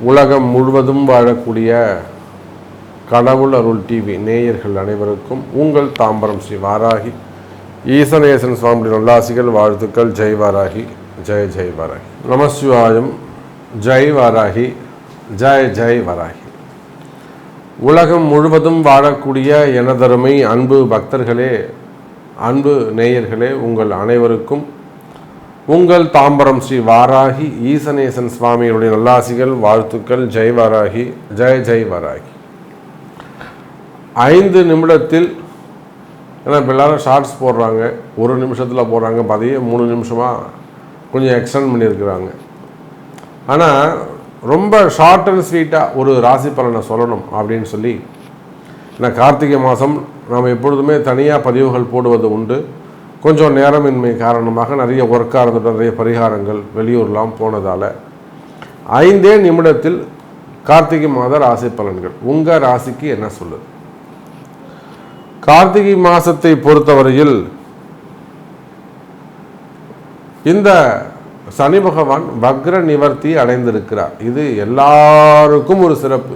உலகம் முழுவதும் வாழக்கூடிய கடவுள் அருள் டிவி நேயர்கள் அனைவருக்கும் உங்கள் தாம்பரம் ஸ்ரீ வாராகி ஈசனேசன் சுவாமி நல்லாசிகள் வாழ்த்துக்கள். ஜெய் வாராகி, ஜெய் ஜெய் வாராகி. நமசிவாயம். ஜெய் வாராகி, ஜெய் ஜெய் வாராகி. உலகம் முழுவதும் வாழக்கூடிய எனதருமை அன்பு பக்தர்களே, அன்பு நேயர்களே, உங்கள் அனைவருக்கும் உங்கள் தாம்பரம் ஸ்ரீ வாராகி ஈசனேசன் சுவாமியுடைய நல்லாசிகள் வாழ்த்துக்கள். ஜெய் வாராகி, ஜெய் ஜெய் வாராகி. 5 நிமிடத்தில், ஏன்னா இப்போ எல்லாரும் ஷார்ட்ஸ் போடுறாங்க, 1 நிமிஷத்தில் போடுறாங்க, அதையே 3 நிமிஷமாக கொஞ்சம் எக்ஸ்டெண்ட் பண்ணியிருக்கிறாங்க. ஆனால் ரொம்ப ஷார்ட் அண்ட் ஸ்வீட்டாக ஒரு ராசி பலனை சொல்லணும் அப்படின்னு சொல்லி, ஏன்னா கார்த்திகை மாதம் நாம் எப்பொழுதுமே தனியாக பதிவுகள் போடுவது உண்டு. கொஞ்சம் நேரமின்மை காரணமாக நிறைய ஒர்க்காக இருந்துட்டு நிறைய பரிகாரங்கள் வெளியூர்லாம் போனதால் 5 நிமிடத்தில் கார்த்திகை மாத ராசி பலன்கள் உங்கள் ராசிக்கு என்ன சொல்லுது? கார்த்திகை மாதத்தை பொறுத்தவரையில் இந்த சனி பகவான் வக்ர நிவர்த்தி அடைந்திருக்கிறார். இது எல்லாருக்கும் ஒரு சிறப்பு.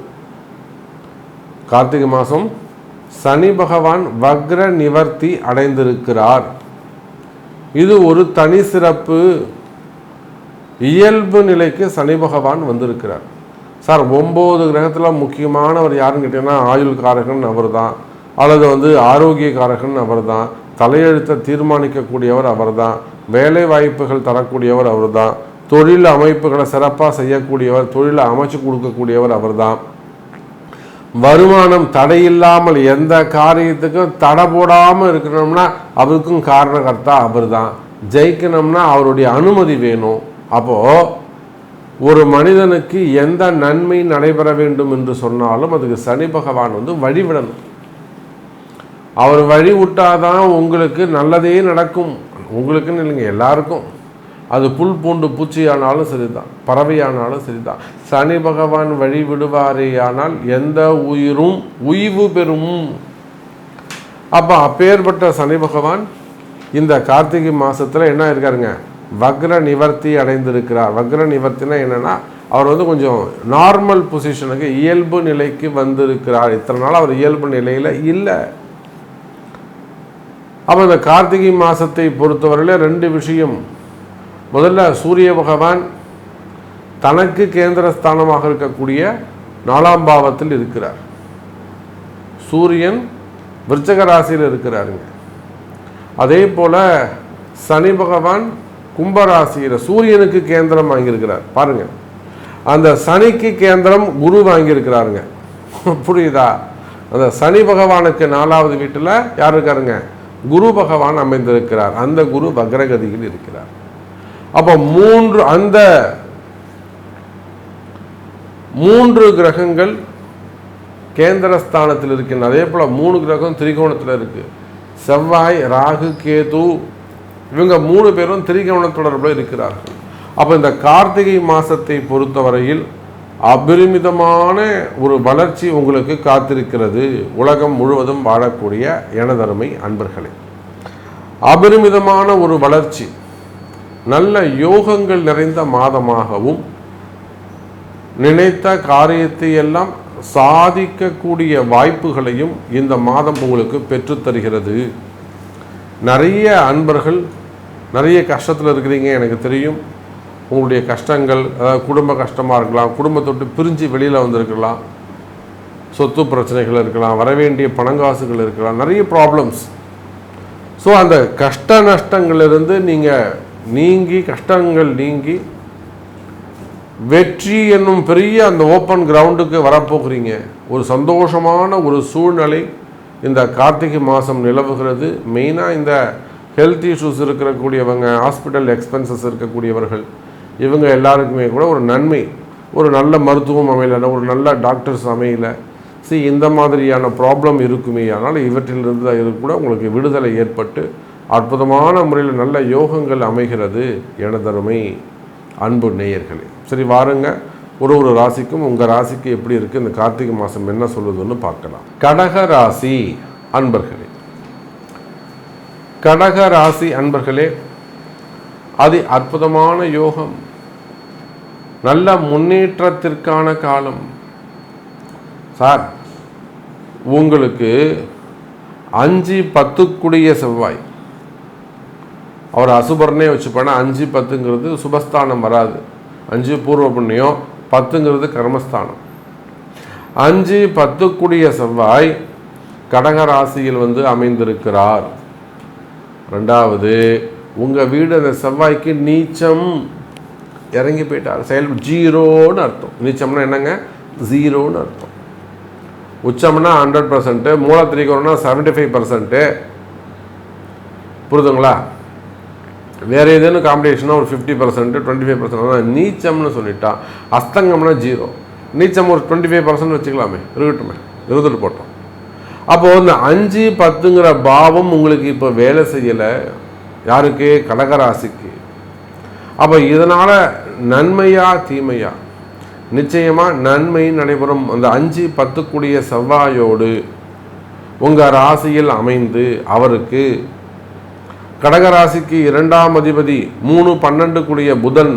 கார்த்திகை மாதம் சனி பகவான் வக்ர நிவர்த்தி அடைந்திருக்கிறார். இது ஒரு தனி சிறப்பு. இயல்பு நிலைக்கு சனி பகவான் வந்திருக்கிறார். சார் 9 கிரகத்தில் முக்கியமானவர் யாருன்னு கேட்டீங்கன்னா ஆயுள் காரகன் அவர் தான், அல்லது ஆரோக்கிய காரகன் அவர் தான், தலையெழுத்தை தீர்மானிக்கக்கூடியவர் அவர் தான், வேலை வாய்ப்புகள் தரக்கூடியவர் அவர் தான், தொழில் அமைப்புகளை சிறப்பாக செய்யக்கூடியவர், தொழிலை அமைச்சு கொடுக்கக்கூடியவர் அவர் தான், வருமானம் தடையில்லாமல் எந்த காரியத்துக்கும் தடை போடாமல் இருக்கணும்னா அவருக்கும் காரணகர்த்தா அவர் தான், ஜெயிக்கணும்னா அவருடைய அனுமதி வேணும். அப்போது ஒரு மனிதனுக்கு எந்த நன்மை நடைபெற வேண்டும் என்று சொன்னாலும் அதுக்கு சனி பகவான் வழிவிடணும். அவர் வழி விட்டாதான் உங்களுக்கு நல்லதே நடக்கும். உங்களுக்குன்னு இல்லைங்க, எல்லாருக்கும். அது புல் பூண்டு பூச்சியானாலும் சரிதான், பறவையானாலும் சரிதான். சனி பகவான் வழி விடுவாரேயானால் எந்த உயிரும் உய்வு பெறும். அப்போ அப்பேற்பட்ட சனி பகவான் இந்த கார்த்திகை மாதத்தில் என்ன இருக்காருங்க? வக்ர நிவர்த்தி அடைந்திருக்கிறார். வக்ர நிவர்த்தினா என்னென்னா அவர் கொஞ்சம் நார்மல் பொசிஷனுக்கு, இயல்பு நிலைக்கு வந்திருக்கிறார். இத்தனை நாள் அவர் இயல்பு நிலையில் இல்லை. அப்போ இந்த கார்த்திகை மாதத்தை பொறுத்தவரையில் 2 விஷயம். முதல்ல சூரிய பகவான் தனக்கு கேந்திரஸ்தானமாக இருக்கக்கூடிய 4ஆம் பாவத்தில் இருக்கிறார். சூரியன் விருச்சக ராசியில் இருக்கிறாருங்க. அதே போல சனி பகவான் கும்பராசியில் சூரியனுக்கு கேந்திரம் வாங்கியிருக்கிறார். பாருங்க, அந்த சனிக்கு கேந்திரம் குரு வாங்கியிருக்கிறாருங்க. புரியுதா? அந்த சனி பகவானுக்கு 4வது வீட்டில் யார் இருக்காருங்க? குரு பகவான் அமைந்திருக்கிறார். அந்த குரு வக்ரகதியில் இருக்கிறார். அப்போ அந்த 3 கிரகங்கள் கேந்திரஸ்தானத்தில் இருக்கின்றன. அதே போல 3 கிரகம் திரிகோணத்தில் இருக்கு. செவ்வாய், ராகு, கேது இவங்க 3 பேரும் திரிகோண தொடர்பில் இருக்கிறார்கள். அப்போ இந்த கார்த்திகை மாதத்தை பொறுத்தவரையில் அபரிமிதமான ஒரு வளர்ச்சி உங்களுக்கு காத்திருக்கிறது. உலகம் முழுவதும் வாழக்கூடிய எனதருமை அன்பர்களே, அபரிமிதமான ஒரு வளர்ச்சி, நல்ல யோகங்கள் நிறைந்த மாதமாகவும், நினைத்த காரியத்தை எல்லாம் சாதிக்கக்கூடிய வாய்ப்புகளையும் இந்த மாதம் உங்களுக்கு பெற்றுத்தருகிறது. நிறைய அன்பர்கள் நிறைய கஷ்டத்தில் இருக்கிறீங்க, எனக்கு தெரியும். உங்களுடைய கஷ்டங்கள், அதாவது குடும்ப கஷ்டமாக இருக்கலாம், குடும்பத்தொட்டு பிரிஞ்சு வெளியில் வந்திருக்கலாம், சொத்து பிரச்சனைகள் இருக்கலாம், வரவேண்டிய பணங்காசுகள் இருக்கலாம், நிறைய ப்ராப்ளம்ஸ். ஸோ அந்த கஷ்ட நஷ்டங்களிலிருந்து நீங்கி கஷ்டங்கள் நீங்கி வெற்றி என்னும் பெரிய அந்த ஓப்பன் கிரவுண்டுக்கு வரப்போகிறீங்க. ஒரு சந்தோஷமான ஒரு சூழ்நிலை இந்த கார்த்திகை மாதம் நிலவுகிறது. மெயினாக இந்த ஹெல்த் இஷ்யூஸ் இருக்கக்கூடியவங்க, ஹாஸ்பிட்டல் எக்ஸ்பென்சஸ் இருக்கக்கூடியவர்கள், இவங்க எல்லாருக்குமே கூட ஒரு நன்மை, ஒரு நல்ல மருத்துவம் அமையலை, ஒரு நல்ல டாக்டர்ஸ் அமையலை, இந்த மாதிரியான ப்ராப்ளம் இருக்குமே. ஆனால் இவற்றிலிருந்து கூட உங்களுக்கு விடுதலை ஏற்பட்டு அற்புதமான முறையில் நல்ல யோகங்கள் அமைகிறது எனதருமை அன்பு நேயர்களே. சரி, வாருங்க ஒரு ராசிக்கும் உங்கள் ராசிக்கு எப்படி இருக்குது, இந்த கார்த்திகை மாதம் என்ன சொல்லுதுன்னு பார்க்கலாம். கடக ராசி அன்பர்களே, கடக ராசி அன்பர்களே, அதி அற்புதமான யோகம். நல்ல முன்னேற்றத்திற்கான காலம். சார் உங்களுக்கு 5-10 செவ்வாய், அவர் அசுபர்னே வச்சுப்போனா 5-10ங்கிறது சுபஸ்தானம் வராது. 5 பூர்வ புண்ணியம், 10ங்கிறது கர்மஸ்தானம். 5-10 செவ்வாய் கடகராசியில் அமைந்திருக்கிறார். ரெண்டாவது, உங்கள் வீடு அந்த செவ்வாய்க்கு நீச்சம் இறங்கி போயிட்டார். செயல் ஜீரோன்னு அர்த்தம். நீச்சம்னா என்னங்க? ஜீரோன்னு அர்த்தம். உச்சம்னா 100%, மூலத்திரிகோணம்னா 75%. புரிதுங்களா? வேறு எதுன்னு காம்படிஷனாக ஒரு 50%, 25%. நீச்சம்னு சொல்லிட்டா. அஸ்தங்கம்னா 0. நீச்சம் ஒரு 25% வச்சுக்கலாமே, இருக்கட்டுமே, இருந்துட்டு போட்டோம். அப்போது இந்த 5-10ங்கிற பாவம் உங்களுக்கு இப்போ வேலை செய்யலை. யாருக்கு? கடகராசிக்கு. அப்போ இதனால் நன்மையா தீமையா? நிச்சயமாக நன்மை நடைபெறும். அந்த 5-10 செவ்வாயோடு உங்கள் ராசியில் அமைந்து அவருக்கு கடகராசிக்கு 2ஆம் அதிபதி 3-12 புதன்,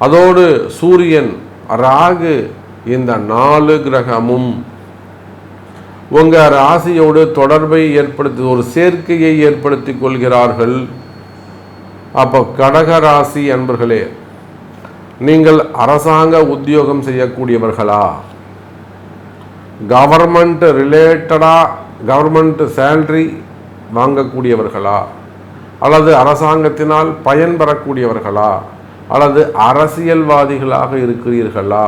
அதோடு சூரியன், ராகு, இந்த 4 கிரகமும் உங்கள் ராசியோடு தொடர்பை ஏற்படுத்தி ஒரு சேர்க்கையை ஏற்படுத்தி கொள்கிறார்கள். அப்போ கடகராசி அன்பர்களே, நீங்கள் அரசாங்க உத்தியோகம் செய்யக்கூடியவர்களா? கவர்மெண்ட் ரிலேட்டடாக கவர்மெண்ட் சேலரி வாங்கக்கூடியவர்களா? அல்லது அரசாங்கத்தினால் பயன் பெறக்கூடியவர்களா? அல்லது அரசியல்வாதிகளாக இருக்கிறீர்களா?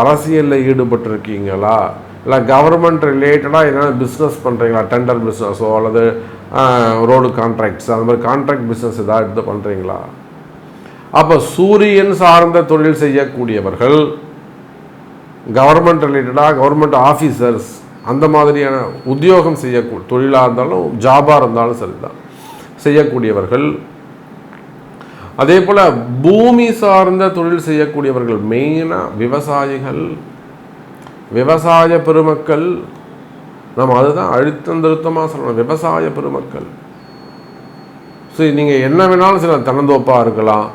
அரசியலில் ஈடுபட்டிருக்கீங்களா? இல்லை கவர்மெண்ட் ரிலேட்டடாக என்ன பிஸ்னஸ் பண்ணுறீங்களா? டெண்டர் பிஸ்னஸோ அல்லது ரோடு கான்ட்ராக்ட்ஸ், அந்த மாதிரி கான்ட்ராக்ட் பிஸ்னஸ் ஏதாவது எடுத்து பண்ணுறீங்களா? அப்போ சூரியன் சார்ந்த தொழில் செய்யக்கூடியவர்கள், கவர்மெண்ட் ரிலேட்டடாக கவர்மெண்ட் ஆஃபீஸர்ஸ், அந்த மாதிரியான உத்தியோகம் செய்யக்கூடிய தொழிலாக இருந்தாலும் ஜாபாக இருந்தாலும் சரிதான் செய்யக்கூடியவர்கள். அதே போல் பூமி சார்ந்த தொழில் செய்யக்கூடியவர்கள், மெயினாக விவசாயிகள், விவசாய பெருமக்கள். நம்ம அதுதான் அழுத்தம் திருத்தமாக சொல்லணும், விவசாய பெருமக்கள். சரி, நீங்கள் என்ன வேணாலும் சில தென்னந்தோப்பாக இருக்கலாம்,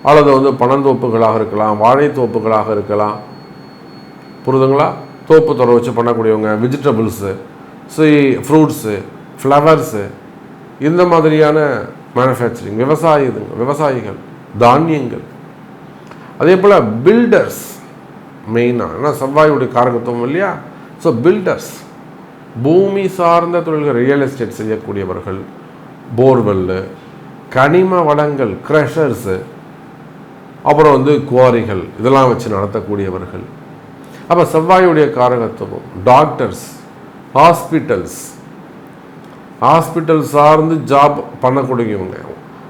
அல்லது பனந்தோப்புகளாக இருக்கலாம், வாழைத்தோப்புகளாக இருக்கலாம். புரிதுங்களா? தோப்பு துறை வச்சு பண்ணக்கூடியவங்க, வெஜிடபிள்ஸு, ஃப்ரூட்ஸு, ஃப்ளவர்ஸு, இந்த மாதிரியான மேனுஃபேக்சரிங், விவசாயிகள், தானியங்கள். அதே போல் பில்டர்ஸ் மெயினாக, ஏன்னா செவ்வாயுடைய காரகத்துவம் இல்லையா? ஸோ பில்டர்ஸ், பூமி சார்ந்த தொழில்கள், ரியல் எஸ்டேட் செய்யக்கூடியவர்கள், போர்வெல்லு, கனிம வளங்கள், க்ரஷர்ஸு, அப்புறம் குவாரிகள், இதெல்லாம் வச்சு நடத்தக்கூடியவர்கள். அப்போ செவ்வாயுடைய காரகத்துவம். டாக்டர்ஸ், ஹாஸ்பிட்டல் சார்ந்து ஜாப் பண்ணக்கூடியவங்க,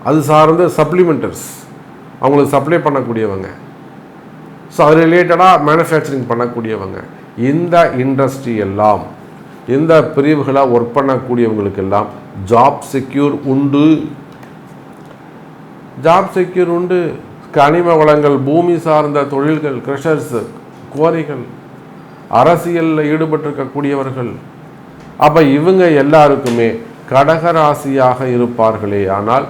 அது சார்ந்து சப்ளிமெண்டர்ஸ், அவங்களுக்கு சப்ளை பண்ணக்கூடியவங்க, ஸோ அது ரிலேட்டடாக மேனுஃபேக்சரிங் பண்ணக்கூடியவங்க. இந்த இண்டஸ்ட்ரி எல்லாம், இந்த பிரிவுகளாக ஒர்க் பண்ணக்கூடியவங்களுக்கெல்லாம் ஜாப் செக்யூர் உண்டு. கனிம வளங்கள், பூமி சார்ந்த தொழில்கள், க்ரஷர்ஸ், குவாரிகள், அரசியலில் ஈடுபட்டிருக்கக்கூடியவர்கள். அப்போ இவங்க எல்லாருக்குமே கடகராசியாக இருப்பார்களே. ஆனால்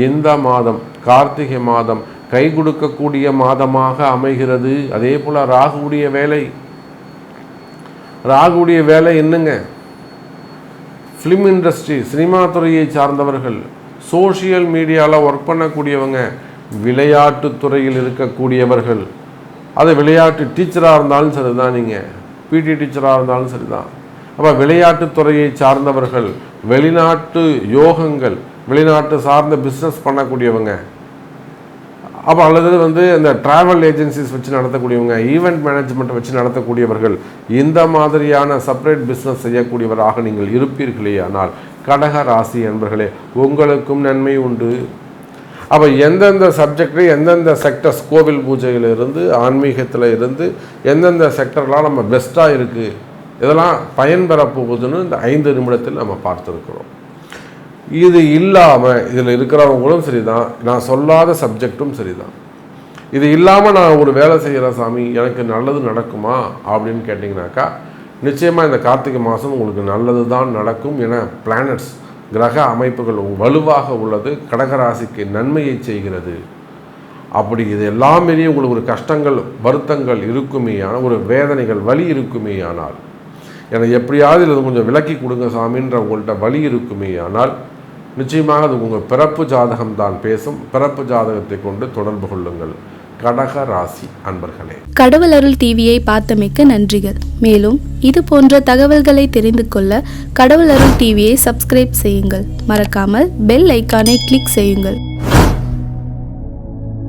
இந்த மாதம், கார்த்திகை மாதம், கை கொடுக்கக்கூடிய மாதமாக அமைகிறது. அதே போல் ராகுவுடைய வேலை என்னங்க? ஃபிலிம் இண்டஸ்ட்ரி, சினிமா துறையை சார்ந்தவர்கள், சோஷியல் மீடியாவில் ஒர்க் பண்ணக்கூடியவங்க, விளையாட்டு துறையில் இருக்கக்கூடியவர்கள், அது விளையாட்டு டீச்சராக இருந்தாலும் சரிதான், நீங்கள் பிடி டீச்சராக இருந்தாலும் சரிதான். அப்போ விளையாட்டு துறையை சார்ந்தவர்கள், வெளிநாட்டு யோகங்கள், வெளிநாட்டு சார்ந்த பிஸ்னஸ் பண்ணக்கூடியவங்க, அப்போ அல்லது இந்த ட்ராவல் ஏஜென்சிஸ் வச்சு நடத்தக்கூடியவங்க, ஈவெண்ட் மேனேஜ்மெண்ட் வச்சு நடத்தக்கூடியவர்கள், இந்த மாதிரியான செப்பரேட் பிஸ்னஸ் செய்யக்கூடியவராக நீங்கள் இருப்பீர்களே. ஆனால் கடக ராசி என்பர்களே, உங்களுக்கும் நன்மை உண்டு. அப்போ எந்தெந்த சப்ஜெக்டு, எந்தெந்த செக்டர்ஸ், கோவில் பூஜையில் இருந்து, ஆன்மீகத்தில் இருந்து, எந்தெந்த செக்டர்லாம் நம்ம பெஸ்ட்டாக இருக்குது, இதெல்லாம் பயன்பெற போகுதுன்னு இந்த 5 நிமிடத்தில் நம்ம பார்த்துருக்குறோம். இது இல்லாமல் இதில் இருக்கிறவங்களும் சரிதான், நான் சொல்லாத சப்ஜெக்டும் சரிதான். இது இல்லாமல் நான் ஒரு வேலை செய்கிற சாமி, எனக்கு நல்லது நடக்குமா அப்படின்னு கேட்டிங்கனாக்கா, நிச்சயமாக இந்த கார்த்திகை மாதம் உங்களுக்கு நல்லது தான் நடக்கும். என பிளானட்ஸ், கிரக அமைப்புகள் வலுவாக உள்ளது. கடகராசிக்கு நன்மையை செய்கிறது. அப்படி இது எல்லாம் மீறி உங்களுக்கு ஒரு கஷ்டங்கள் வருத்தங்கள் இருக்குமேயானால், ஒரு வேதனைகள் வலி இருக்குமேயானால், எனக்கு எப்படியாவது இதில் கொஞ்சம் விலக்கி கொடுங்க சாமின்ற உங்கள்கிட்ட வலி இருக்குமேயானால், நிச்சயமாக அது உங்கள் பிறப்பு ஜாதகம் தான் பேசும். பிறப்பு ஜாதகத்தை கொண்டு தொடர்பு கொள்ளுங்கள். கடக ராசி அன்பர்களே, கடவுள் அருள் டிவியை பார்த்தமைக்கு நன்றிகள். மேலும் இது போன்ற தகவல்களை தெரிந்து கொள்ள கடவுள் அருள் டிவியை சப்ஸ்கிரைப் செய்யுங்கள். மறக்காமல் பெல் ஐக்கானை கிளிக் செய்யுங்கள்.